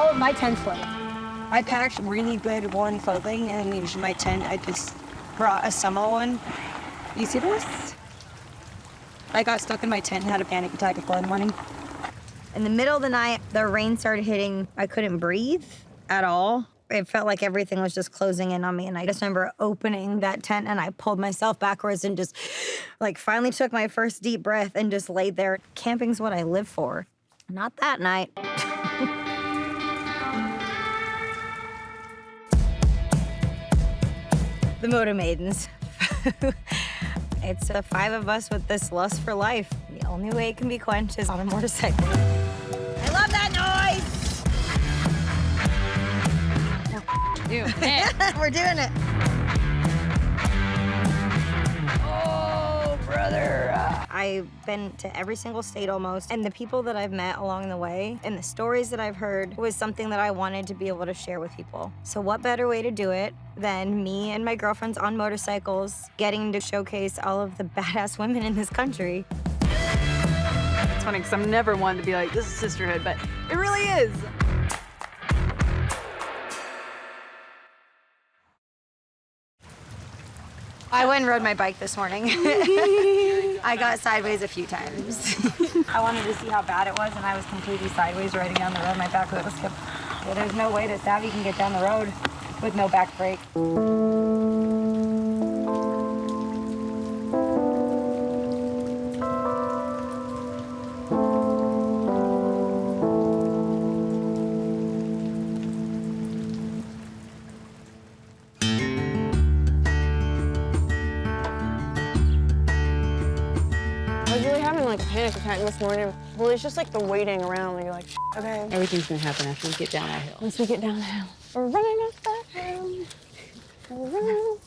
Oh, my tent's full. I packed really good warm clothing and used my tent. I just brought a summer one. You see this? I got stuck in my tent and had a panic attack at 4 in the morning. In the middle of the night, the rain started hitting. I couldn't breathe at all. It felt like everything was just closing in on me. And I just remember opening that tent and I pulled myself backwards and just like finally took my first deep breath and just laid there. Camping's what I live for. Not that night. The Moto Maidens. It's 5 of us with this lust for life. The only way it can be quenched is on a motorcycle. I love that noise! We're doing it. Oh, brother. I've been to every single state almost, and the people that I've met along the way and the stories that I've heard was something that I wanted to be able to share with people. So what better way to do it than me and my girlfriends on motorcycles getting to showcase all of the badass women in this country. It's funny because I'm never one to be like, this is sisterhood, but it really is. I went and rode my bike this morning. I got sideways a few times. I wanted to see how bad it was, and I was completely sideways riding down the road. My back wheel was skipped. Well, there's no way that Savvy can get down the road with no back brake. I was really having like a panic attack this morning. Well, it's just like the waiting around and you're like, okay. Everything's gonna happen after we get down that hill. Once we get down the hill. We're running up that hill.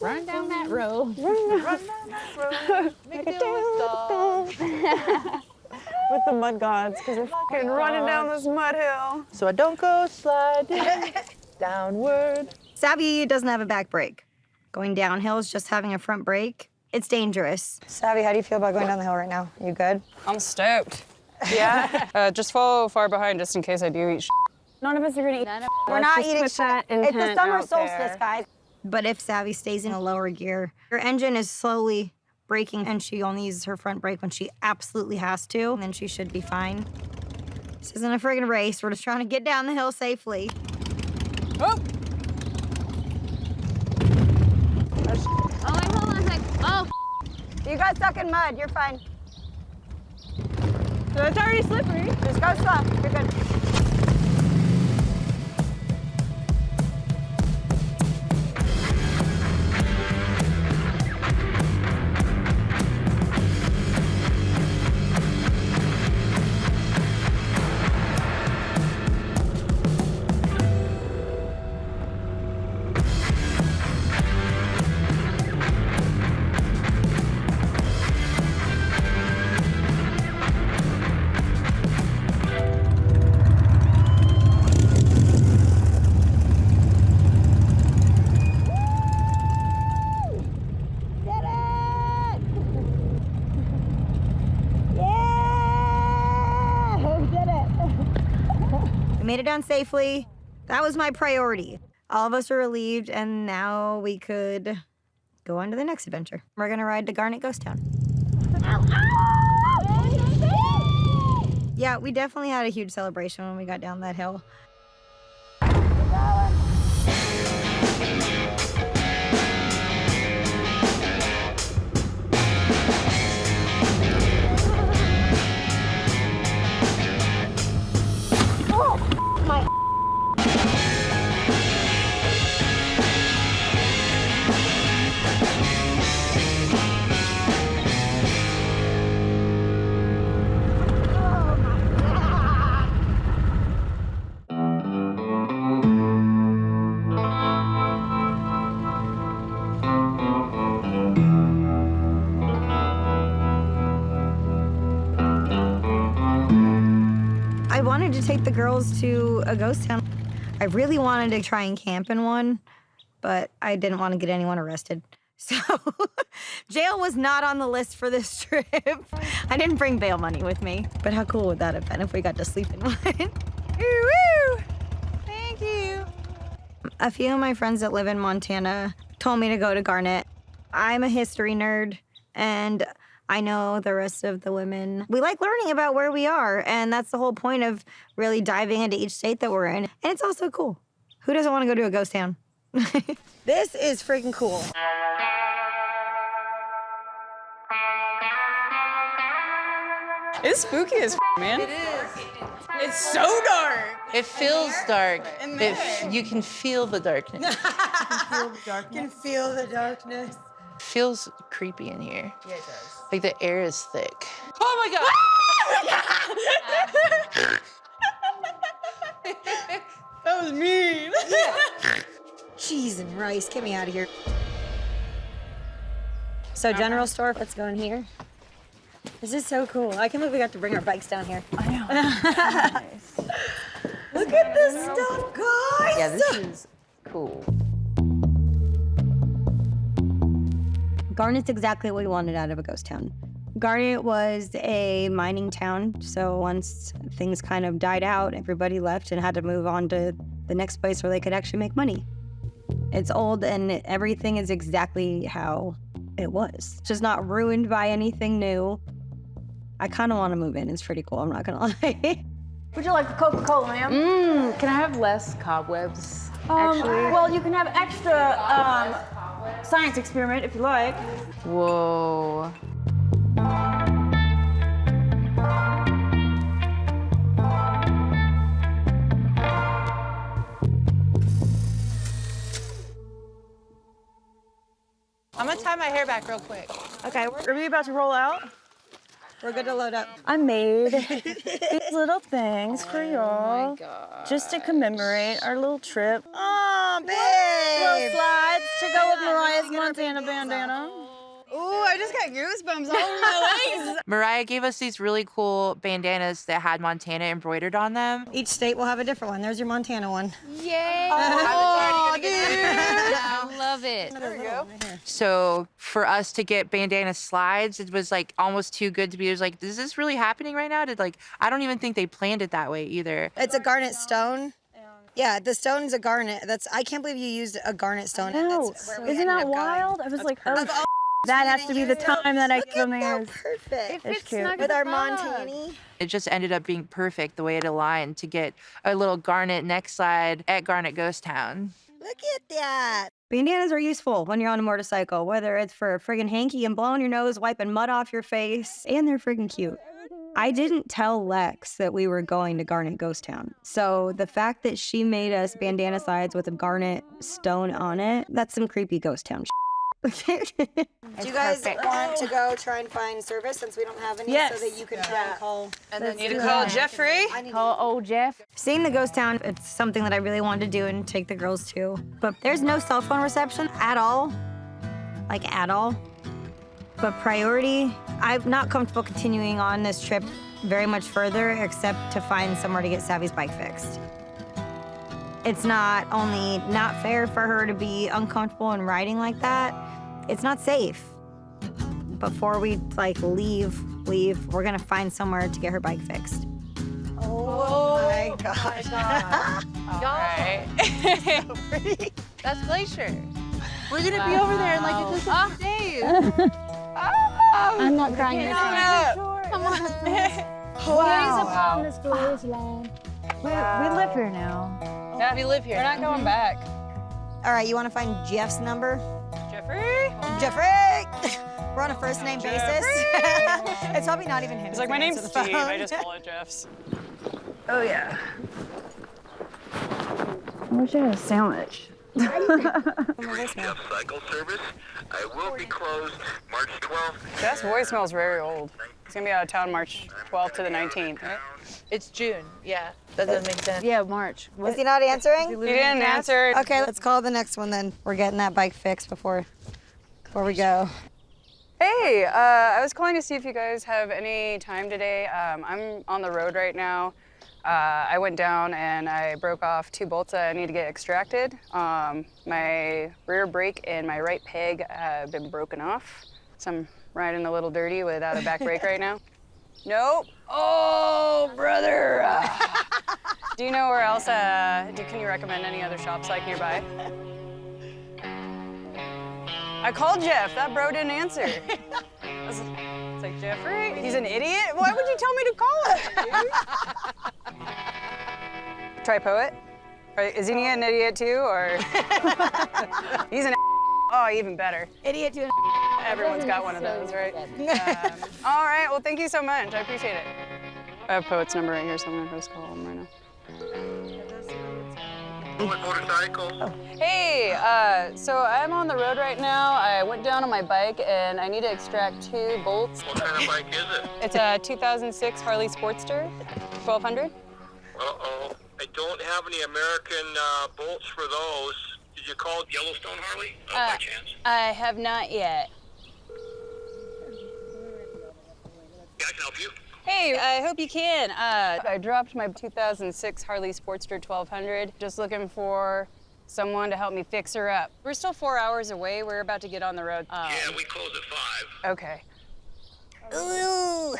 Run down that road. Run down that road. Make it down. With the mud gods, because we're fucking running down this mud hill. So I don't go sliding downward. Savvy doesn't have a back brake. Going downhill is just having a front brake. It's dangerous. Savvy, how do you feel about going down the hill right now? You good? I'm stoked. Yeah? Just follow far behind just in case I do eat None of us are gonna eat. We're not eating It's the It's summer out solstice, there. guys. But if Savvy stays in a lower gear, her engine is slowly braking and she only uses her front brake when she absolutely has to, and then she should be fine. This isn't a friggin' race. We're just trying to get down the hill safely. Oh! Oh, wait, hold on a sec. Oh. You got stuck in mud. You're fine. So it's already slippery. Just go slow. You're good. We made it down safely. That was my priority. All of us were relieved, and now we could go on to the next adventure. We're gonna ride to Garnet Ghost Town. Yeah, we definitely had a huge celebration when we got down that hill. I wanted to take the girls to a ghost town. I really wanted to try and camp in one, but I didn't want to get anyone arrested. So jail was not on the list for this trip. I didn't bring bail money with me, but how cool would that have been if we got to sleep in one? Woo-woo! A few of my friends that live in Montana told me to go to Garnet. I'm a history nerd, and I know the rest of the women. We like learning about where we are, and that's the whole point of really diving into each state that we're in. And it's also cool. Who doesn't want to go to a ghost town? This is freaking cool. It's spooky as man. It is. It's so dark. It feels dark. You can feel the darkness. Can feel the darkness. Feels creepy in here. Yeah, it does. Like the air is thick. Oh my god! That was mean. Cheese and rice, get me out of here. So general store, let's go in here. This is so cool. I can't believe we got to bring our bikes down here. I know. Nice. Look at this stuff, guys. Yeah, this is cool. Garnet's exactly what we wanted out of a ghost town. Garnet was a mining town, so once things kind of died out, everybody left and had to move on to the next place where they could actually make money. It's old and everything is exactly how it was. It's just not ruined by anything new. I kind of want to move in. It's pretty cool, I'm not gonna lie. Would you like a Coca-Cola, ma'am? Can I have less cobwebs? Actually. Well, you can have extra science experiment if you like. Whoa. I'm gonna tie my hair back real quick. Okay, are we about to roll out? We're good to load up. I made these little things for y'all. Just to commemorate our little trip. Oh, Little babe. slides to go with Mariah's Montana bandana. Ooh, I just got goosebumps all over my legs. Mariah gave us these really cool bandanas that had Montana embroidered on them. Each state will have a different one. There's your Montana one. Yay! Oh, I love it. There we go. So for us to get bandana slides, it was like almost too good to be. It was like, is this really happening right now? I don't even think they planned it that way either. It's a garnet stone. Yeah, the stone's a garnet. I can't believe you used a garnet stone. and No, that's where we isn't ended that up going. wild? I was like, oh, Of all that has to be the time that I Look give them at that, theirs. perfect. It's cute. With our Montani. It just ended up being perfect the way it aligned to get a little garnet neck slide at Garnet Ghost Town. Look at that. Bandanas are useful when you're on a motorcycle, whether it's for a friggin' hanky and blowing your nose, wiping mud off your face, and they're friggin' cute. I didn't tell Lex that we were going to Garnet Ghost Town. So the fact that she made us bandana slides with a garnet stone on it, that's some creepy ghost town shit. Do you guys want to go try and find service since we don't have any Yes. so that you can try and call? And then you call Jeffrey. Call old Jeff. Seeing the ghost town, it's something that I really wanted to do and take the girls to. But there's no cell phone reception at all. Like, at all. But priority, I'm not comfortable continuing on this trip very much further except to find somewhere to get Savvy's bike fixed. It's not only not fair for her to be uncomfortable and riding like that, it's not safe. Before we leave, we're gonna find somewhere to get her bike fixed. Oh my gosh. Y'all, so pretty. That's Glacier. We're gonna be over there in like just a few days. I'm not crying this time. Come on. Wow. This glorious land. We live here now. Yeah, we live here. We're not going back. All right, you wanna find Jeff's number? Jeffrey? Jeffrey! We're on a first name basis. It's probably not even him. He's like, my name's Steve. I just call it Jeff's. Oh, yeah. I wish I had a sandwich. Jeff Cycle Service. I will be closed March 12th. Jeff's voicemail's very old. He's gonna be out of town March 12th to the 19th, right? It's June. Yeah, that doesn't make sense. Yeah, March. Is he not answering? He didn't answer. Okay, let's call the next one then. We're getting that bike fixed before we go. Hey, I was calling to see if you guys have any time today. I'm on the road right now. I went down and I broke off 2 bolts that I need to get extracted. My rear brake and my right peg have been broken off, so I'm riding a little dirty without a back brake right now. Nope. Oh, brother. Do you know where else, can you recommend any other shops like nearby? I called Jeff, that bro didn't answer. It's like, Jeffrey, he's an idiot? Why would you tell me to call him, dude? Try Poet? Is he an idiot too, or? He's an oh, even better. Idiot to Everyone's got one of those, right? All right, well, thank you so much. I appreciate it. I have Poet's number right here, so I'm gonna just call him right now. Motorcycle. Hey, so I'm on the road right now. I went down on my bike and I need to extract 2 bolts. What kind of bike is it? It's a 2006 Harley Sportster, 1200. Uh-oh. I don't have any American bolts for those. Did you call it Yellowstone Harley by chance? I have not yet. Yeah, I can help you. Hey, I hope you can. I dropped my 2006 Harley Sportster 1200. Just looking for someone to help me fix her up. We're still 4 hours away. We're about to get on the road. Yeah, we close at 5. Okay. Ooh.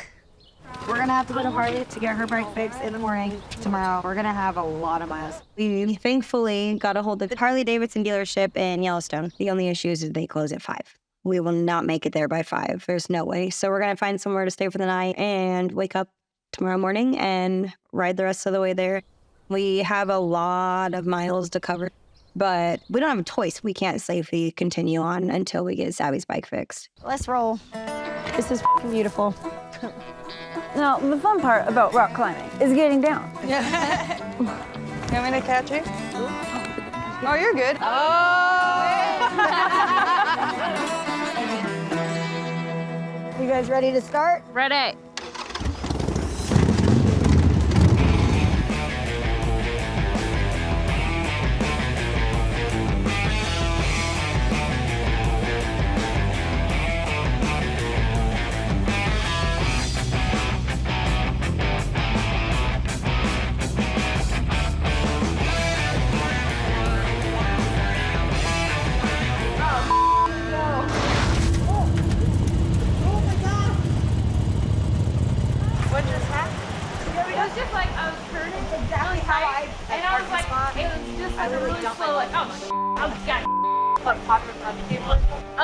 We're gonna have to go to Harley to get her bike fixed in the morning tomorrow. We're gonna have a lot of miles. We thankfully got a hold of the Harley Davidson dealership in Yellowstone. The only issue is they close at 5. We will not make it there by 5. There's no way. So we're gonna find somewhere to stay for the night and wake up tomorrow morning and ride the rest of the way there. We have a lot of miles to cover, but we don't have a choice. We can't safely continue on until we get Savvy's bike fixed. Let's roll. This is beautiful. Now, the fun part about rock climbing is getting down. You want me to catch you? Oh, you're good. You guys ready to start? Ready.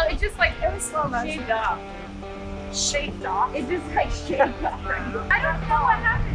It just like, it was slow motion. Shaved off. Shaved off? It just like shaved off. I don't know what happened.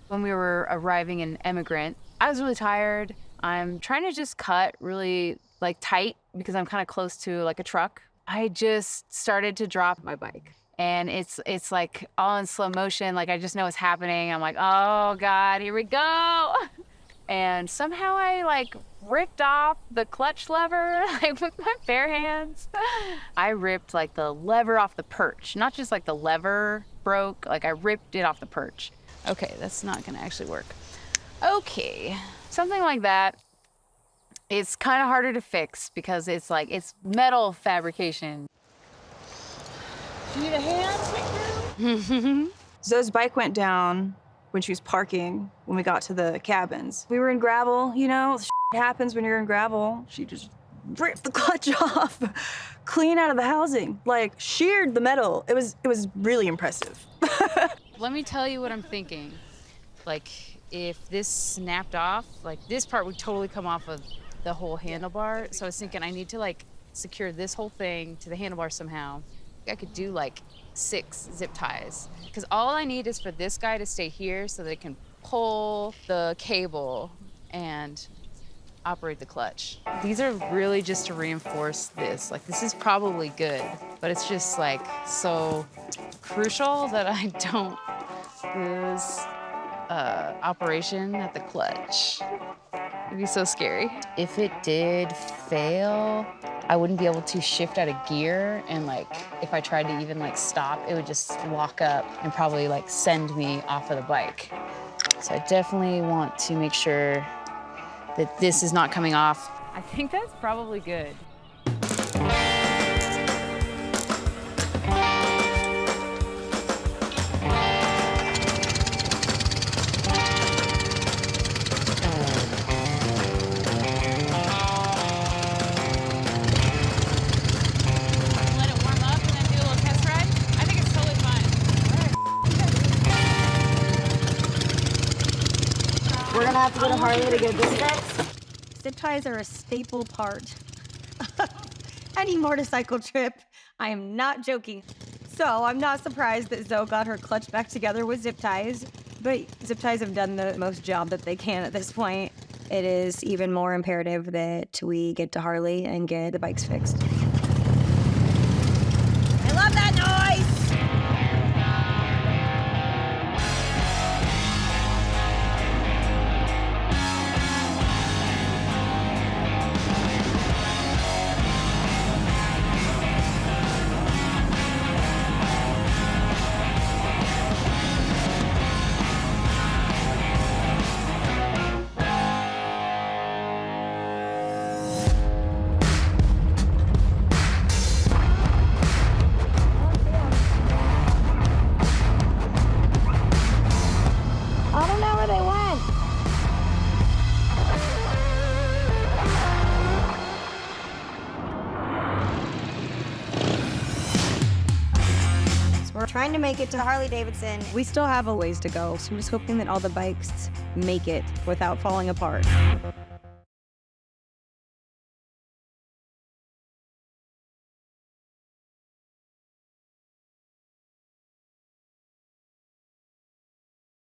When we were arriving in Emigrant, I was really tired. I'm trying to just cut really like tight because I'm kind of close to like a truck. I just started to drop my bike and it's like all in slow motion. Like I just know what's happening. I'm like, oh God, here we go. And somehow I like ripped off the clutch lever like with my bare hands. I ripped like the lever off the perch, not just like the lever broke, like I ripped it off the perch. Okay, that's not gonna actually work. Okay, something like that. It's kind of harder to fix because it's like, it's metal fabrication. Do you need a hand? Zoe's bike went down when she was parking when we got to the cabins. We were in gravel, you know, shit happens when you're in gravel. She just ripped the clutch off, clean out of the housing, like sheared the metal. It was really impressive. Let me tell you what I'm thinking. Like, if this snapped off, like this part would totally come off of the whole handlebar. So I was thinking I need to like secure this whole thing to the handlebar somehow. I could do like 6 zip ties. Because all I need is for this guy to stay here so they can pull the cable and operate the clutch. These are really just to reinforce this. Like, this is probably good, but it's just like so crucial that I don't lose operation at the clutch. It'd be so scary. If it did fail, I wouldn't be able to shift out of gear, and like if I tried to even like stop, it would just lock up and probably like send me off of the bike. So I definitely want to make sure that this is not coming off. I think that's probably good. We're gonna have to go to Harley to get this fixed. Zip ties are a staple part of any motorcycle trip. I am not joking. So I'm not surprised that Zoe got her clutch back together with zip ties, but zip ties have done the most job that they can at this point. It is even more imperative that we get to Harley and get the bikes fixed. I love that noise! I don't know where they went. So we're trying to make it to Harley Davidson. We still have a ways to go, so I'm just hoping that all the bikes make it without falling apart.